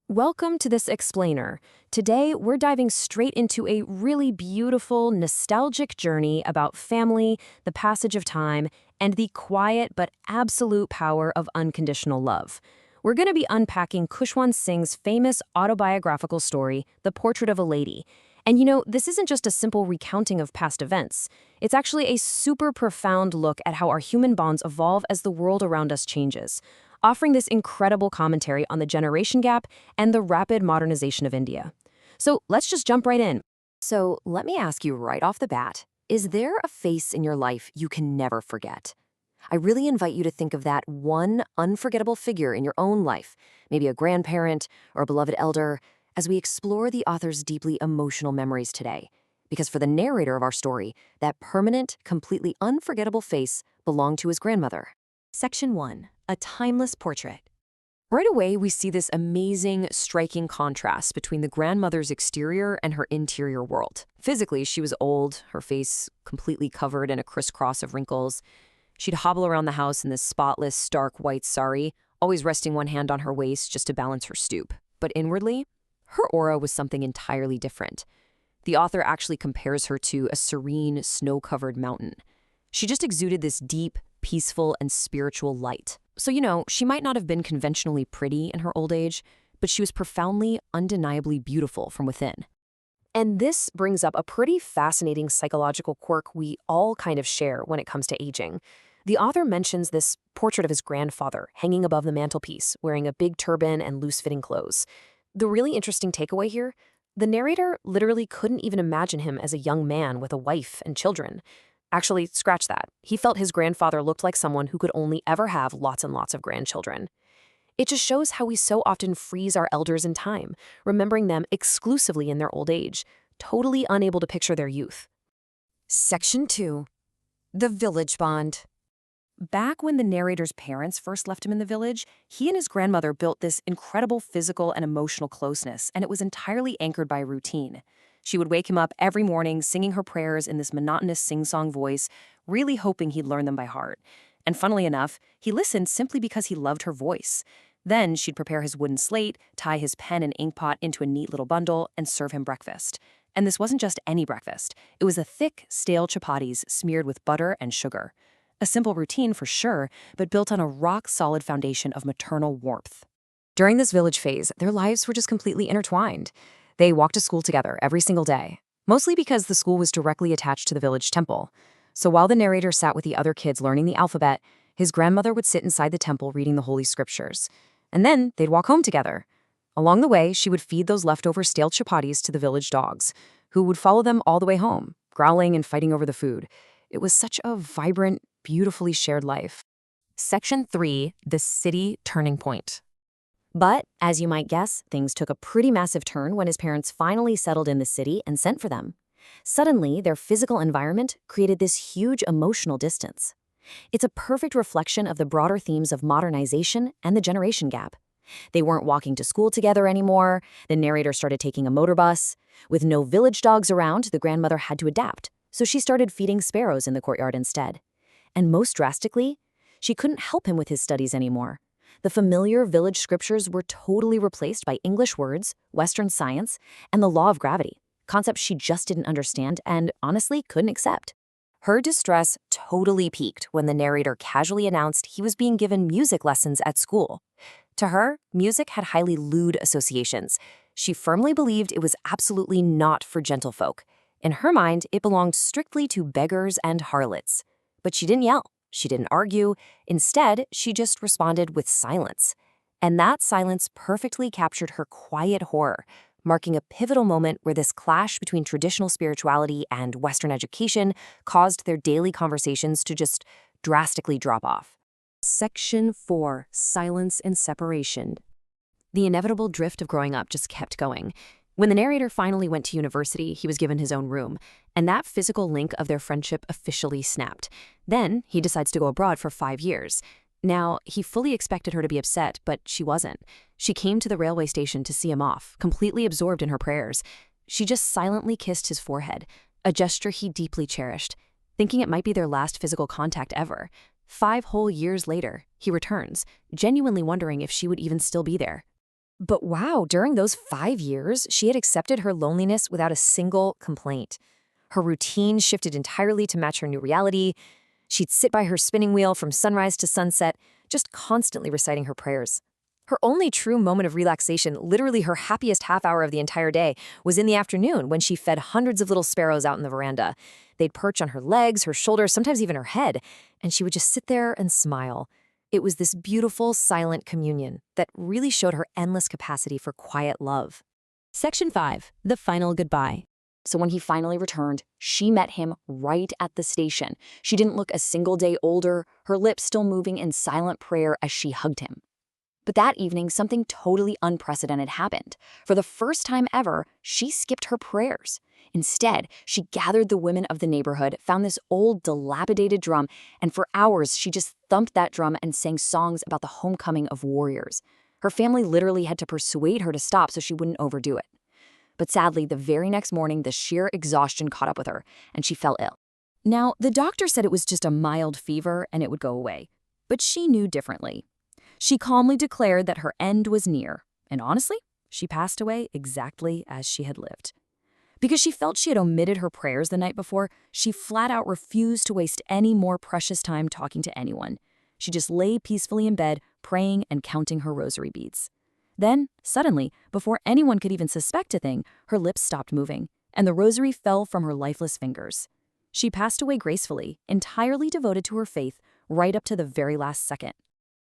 Welcome to this explainer. Today, we're diving straight into a really beautiful, nostalgic journey about family, the passage of time, and the quiet but absolute power of unconditional love. We're going to be unpacking Khushwant Singh's famous autobiographical story, The Portrait of a Lady. And this isn't just a simple recounting of past events. It's actually a super profound look at how our human bonds evolve as the world around us changes, offering this incredible commentary on the generation gap and the rapid modernization of India. So let's just jump right in. So let me ask you right off the bat, is there a face in your life you can never forget? I really invite you to think of that one unforgettable figure in your own life, maybe a grandparent or a beloved elder, as we explore the author's deeply emotional memories today. Because for the narrator of our story, that permanent, completely unforgettable face belonged to his grandmother. Section 1. A timeless portrait. Right away, we see this amazing, striking contrast between the grandmother's exterior and her interior world. Physically, she was old, her face completely covered in a crisscross of wrinkles. She'd hobble around the house in this spotless, stark white sari, always resting one hand on her waist just to balance her stoop. But inwardly, her aura was something entirely different. The author actually compares her to a serene, snow-covered mountain. She just exuded this deep, peaceful, and spiritual light. So, she might not have been conventionally pretty in her old age, but she was profoundly, undeniably beautiful from within. And this brings up a pretty fascinating psychological quirk we all kind of share when it comes to aging. The author mentions this portrait of his grandfather hanging above the mantelpiece, wearing a big turban and loose-fitting clothes. The really interesting takeaway here, the narrator literally couldn't even imagine him as a young man with a wife and children. Actually, scratch that. He felt his grandfather looked like someone who could only ever have lots and lots of grandchildren. It just shows how we so often freeze our elders in time, remembering them exclusively in their old age, totally unable to picture their youth. Section 2. The Village Bond. Back when the narrator's parents first left him in the village, he and his grandmother built this incredible physical and emotional closeness, and it was entirely anchored by routine. She would wake him up every morning singing her prayers in this monotonous sing-song voice, really hoping he'd learn them by heart. And funnily enough, he listened simply because he loved her voice. Then she'd prepare his wooden slate, tie his pen and ink pot into a neat little bundle, and serve him breakfast. And this wasn't just any breakfast. It was a thick, stale chapatis smeared with butter and sugar. A simple routine for sure, but built on a rock-solid foundation of maternal warmth. During this village phase, their lives were just completely intertwined. They walked to school together every single day, mostly because the school was directly attached to the village temple. So while the narrator sat with the other kids learning the alphabet, his grandmother would sit inside the temple reading the holy scriptures. And then they'd walk home together. Along the way, she would feed those leftover stale chapatis to the village dogs, who would follow them all the way home, growling and fighting over the food. It was such a vibrant, beautifully shared life. Section 3. The City Turning Point. But, as you might guess, things took a pretty massive turn when his parents finally settled in the city and sent for them. Suddenly, their physical environment created this huge emotional distance. It's a perfect reflection of the broader themes of modernization and the generation gap. They weren't walking to school together anymore. The narrator started taking a motor bus. With no village dogs around, the grandmother had to adapt, so she started feeding sparrows in the courtyard instead. And most drastically, she couldn't help him with his studies anymore. The familiar village scriptures were totally replaced by English words, Western science, and the law of gravity, concepts she just didn't understand and, honestly, couldn't accept. Her distress totally peaked when the narrator casually announced he was being given music lessons at school. To her, music had highly lewd associations. She firmly believed it was absolutely not for gentlefolk. In her mind, it belonged strictly to beggars and harlots. But she didn't yell. She didn't argue. Instead, she just responded with silence. And that silence perfectly captured her quiet horror, marking a pivotal moment where this clash between traditional spirituality and Western education caused their daily conversations to just drastically drop off. Section 4. Silence and Separation. The inevitable drift of growing up just kept going. When the narrator finally went to university, he was given his own room, and that physical link of their friendship officially snapped. Then, he decides to go abroad for 5 years. Now, he fully expected her to be upset, but she wasn't. She came to the railway station to see him off, completely absorbed in her prayers. She just silently kissed his forehead, a gesture he deeply cherished, thinking it might be their last physical contact ever. 5 whole years later, he returns, genuinely wondering if she would even still be there. But wow, during those 5 years, she had accepted her loneliness without a single complaint. Her routine shifted entirely to match her new reality. She'd sit by her spinning wheel from sunrise to sunset, just constantly reciting her prayers. Her only true moment of relaxation, literally her happiest half hour of the entire day, was in the afternoon when she fed hundreds of little sparrows out in the veranda. They'd perch on her legs, her shoulders, sometimes even her head, and she would just sit there and smile. It was this beautiful, silent communion that really showed her endless capacity for quiet love. Section 5. The Final Goodbye. So when he finally returned, she met him right at the station. She didn't look a single day older, her lips still moving in silent prayer as she hugged him. But that evening, something totally unprecedented happened. For the first time ever, she skipped her prayers. Instead, she gathered the women of the neighborhood, found this old, dilapidated drum, and for hours she just thumped that drum and sang songs about the homecoming of warriors. Her family literally had to persuade her to stop so she wouldn't overdo it. But sadly, the very next morning, the sheer exhaustion caught up with her, and she fell ill. Now, the doctor said it was just a mild fever and it would go away. But she knew differently. She calmly declared that her end was near, and honestly, she passed away exactly as she had lived. Because she felt she had omitted her prayers the night before, she flat out refused to waste any more precious time talking to anyone. She just lay peacefully in bed, praying and counting her rosary beads. Then, suddenly, before anyone could even suspect a thing, her lips stopped moving, and the rosary fell from her lifeless fingers. She passed away gracefully, entirely devoted to her faith, right up to the very last second.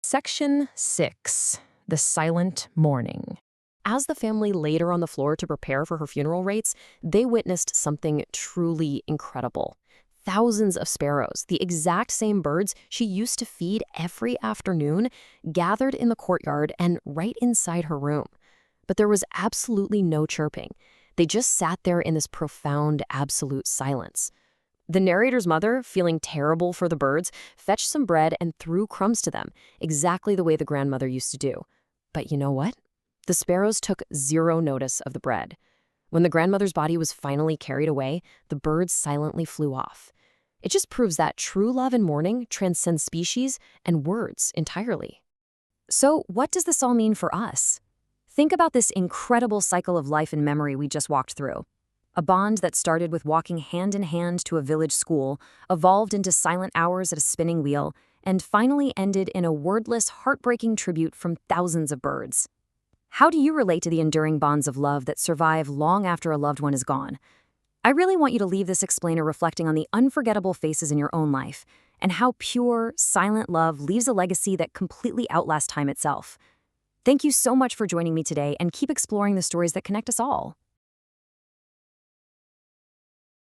Section 6. The Silent Mourning. As the family laid her on the floor to prepare for her funeral rites, they witnessed something truly incredible. Thousands of sparrows, the exact same birds she used to feed every afternoon, gathered in the courtyard and right inside her room. But there was absolutely no chirping. They just sat there in this profound, absolute silence. The narrator's mother, feeling terrible for the birds, fetched some bread and threw crumbs to them, exactly the way the grandmother used to do. But you know what? The sparrows took zero notice of the bread. When the grandmother's body was finally carried away, the birds silently flew off. It just proves that true love and mourning transcends species and words entirely. So what does this all mean for us? Think about this incredible cycle of life and memory we just walked through. A bond that started with walking hand in hand to a village school, evolved into silent hours at a spinning wheel, and finally ended in a wordless, heartbreaking tribute from thousands of birds. How do you relate to the enduring bonds of love that survive long after a loved one is gone? I really want you to leave this explainer reflecting on the unforgettable faces in your own life and how pure, silent love leaves a legacy that completely outlasts time itself. Thank you so much for joining me today, and keep exploring the stories that connect us all.